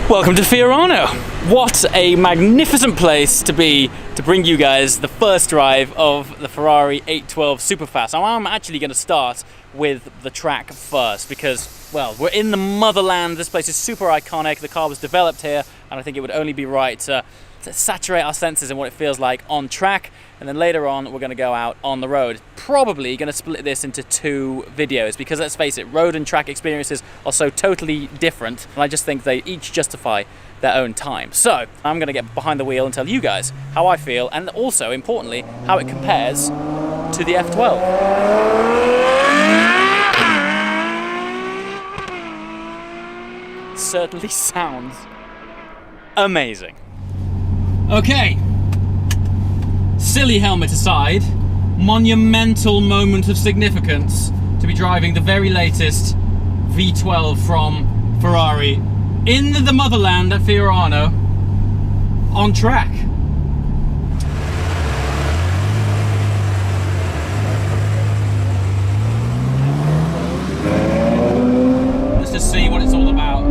Welcome to Fiorano. What a magnificent place to be to bring you guys the first drive of the Ferrari 812 Superfast. Now I'm actually going to start with the track first because, well, we're in the motherland. This place is super iconic. The car was developed here, and I think it would only be right to saturate our senses in what it feels like on track, and then later on we're going to go out on the road. Probably going to split this into two videos because, let's face it, road and track experiences are so totally different, and I just think they each justify their own time. So I'm going to get behind the wheel and tell you guys how I feel, and also importantly how it compares to the F12. Certainly sounds amazing. Okay, silly helmet aside, monumental moment of significance to be driving the very latest V12 from Ferrari in the motherland at Fiorano on track. Let's just see what it's all about.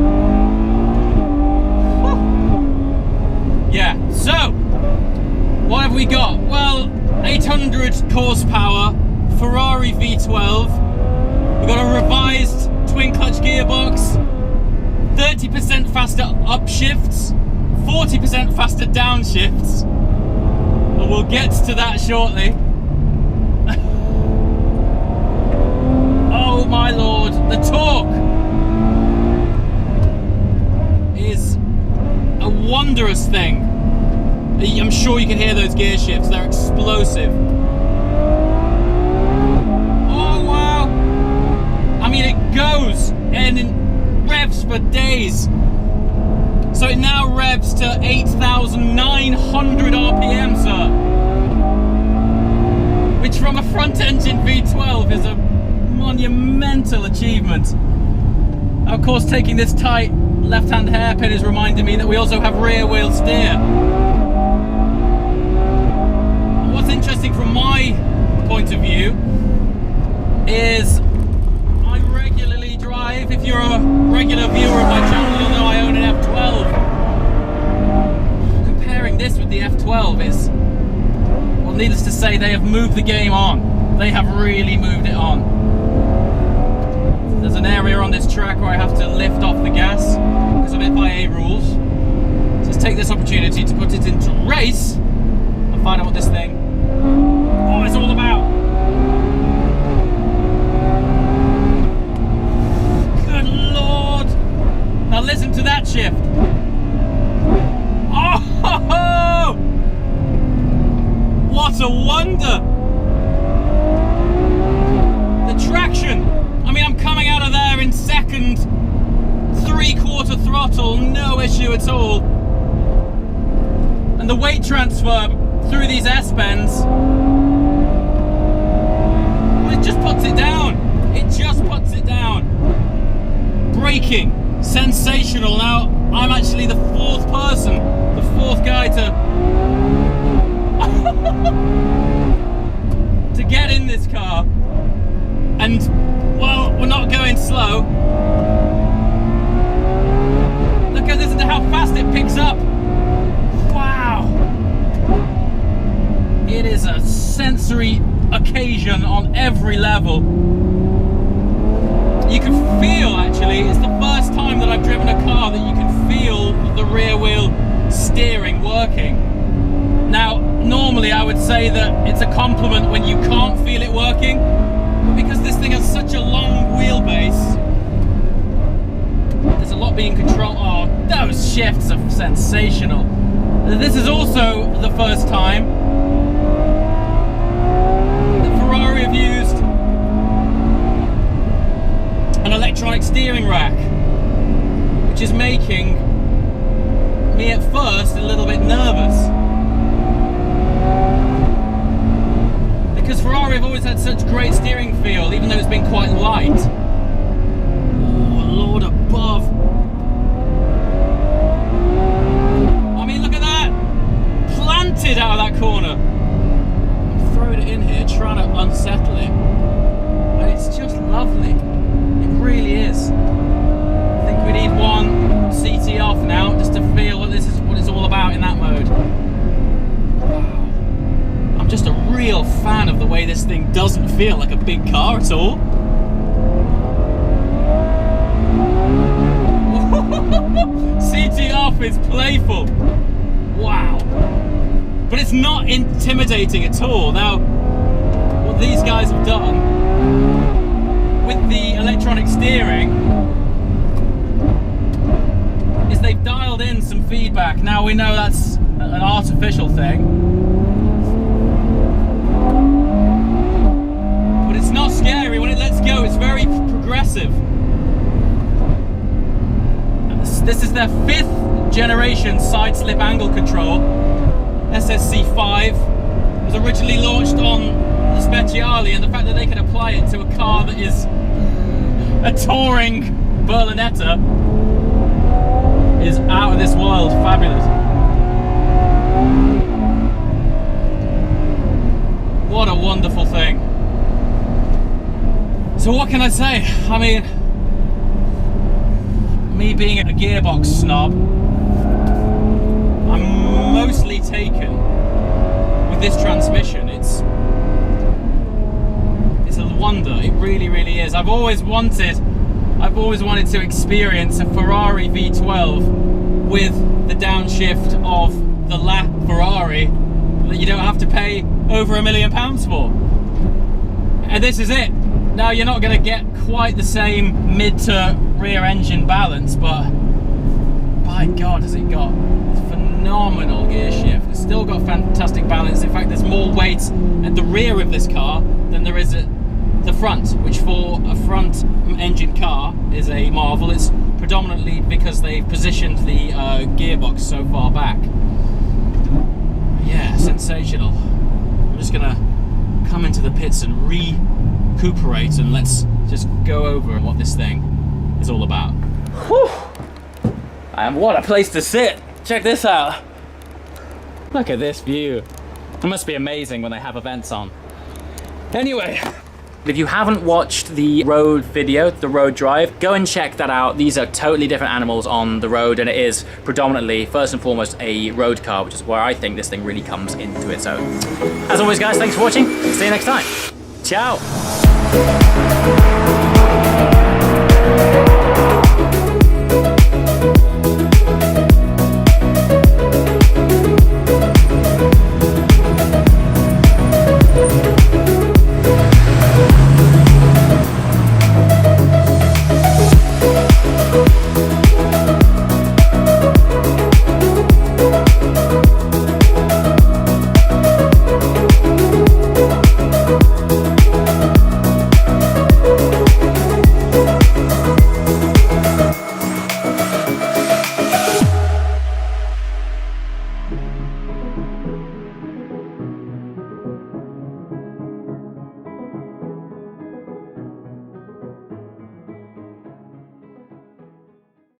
Yeah, so what have we got? Well, 800 horsepower Ferrari V12. We've got a revised twin clutch gearbox, 30% faster upshifts, 40% faster downshifts, and we'll get to that shortly. Oh my lord, the torque is a wondrous thing. I'm sure you can hear those gear shifts, they're explosive. Oh wow! I mean, it goes and it revs for days. So it now revs to 8,900 RPM, sir. Which from a front engine V12 is a monumental achievement. Of course, taking this tight left-hand hairpin is reminding me that we also have rear wheel steer. What's interesting from my point of view is I regularly drive, if you're a regular viewer of my channel, you'll know I own an F12. Comparing this with the F12 is, well, needless to say, they have moved the game on. They have really moved it on. There's an area on this track where I have to lift off the gas because of FIA rules. So let's take this opportunity to put it into race and find out what this thing is all about. Good lord! Now listen to that shift. Oh! What a wonder! The traction. I mean, I'm coming out of there in second, 3/4 throttle, no issue at all. And the weight transfer through these S-bends, well, it just puts it down. It just puts it down. Braking, sensational. Now, I'm actually the fourth person, the fourth guy to get in this car. And, well, we're not going slow. Look at this, and how fast it picks up. Wow. It is a sensory occasion on every level. You can feel, actually, it's the first time that I've driven a car that you can feel the rear wheel steering working. Now, normally I would say that it's a compliment when you can't feel it working, because this thing has such a long wheelbase. There's a lot not being controlled. Oh, those shifts are sensational. This is also the first time that Ferrari have used an electronic steering rack, which is making me at first a little bit nervous. Because Ferrari have always had such great steering feel, even though it's been quite light. Oh, Lord above. I mean, look at that! Planted out of that corner. I'm throwing it in here, trying to unsettle it. And it's just lovely. It really is. I think we need one CT off now, just to feel what it's all about in that mode. I'm just a real fan of the way this thing doesn't feel like a big car at all. CT off is playful. Wow. But it's not intimidating at all. Now, what these guys have done with the electronic steering is they've dialed in some feedback. Now we know that's an artificial thing. Not scary. When it lets go, it's very progressive. This is their 5th generation side slip angle control. SSC5 was originally launched on the Speciale, and the fact that they can apply it to a car that is a touring Berlinetta is out of this world. Fabulous. What a wonderful thing. So what can I say? I mean, me being a gearbox snob, I'm mostly taken with this transmission. It's a wonder. It really, really is. I've always wanted to experience a Ferrari V12 with the downshift of the lap Ferrari that you don't have to pay over £1 million for. And this is it. Now, you're not going to get quite the same mid to rear engine balance, but by God, has it got phenomenal gear shift. It's still got fantastic balance. In fact, there's more weight at the rear of this car than there is at the front, which for a front engine car is a marvel. It's predominantly because they've positioned the gearbox so far back. Yeah, sensational. I'm just going to come into the pits and recuperate, and let's just go over what this thing is all about. Whew. And what a place to sit. Check this out. Look at this view. It must be amazing when they have events on. Anyway, if you haven't watched the road video, the road drive, go and check that out. These are totally different animals on the road, and it is predominantly, first and foremost, a road car, which is where I think this thing really comes into its own. As always, guys, thanks for watching. See you next time. Ciao.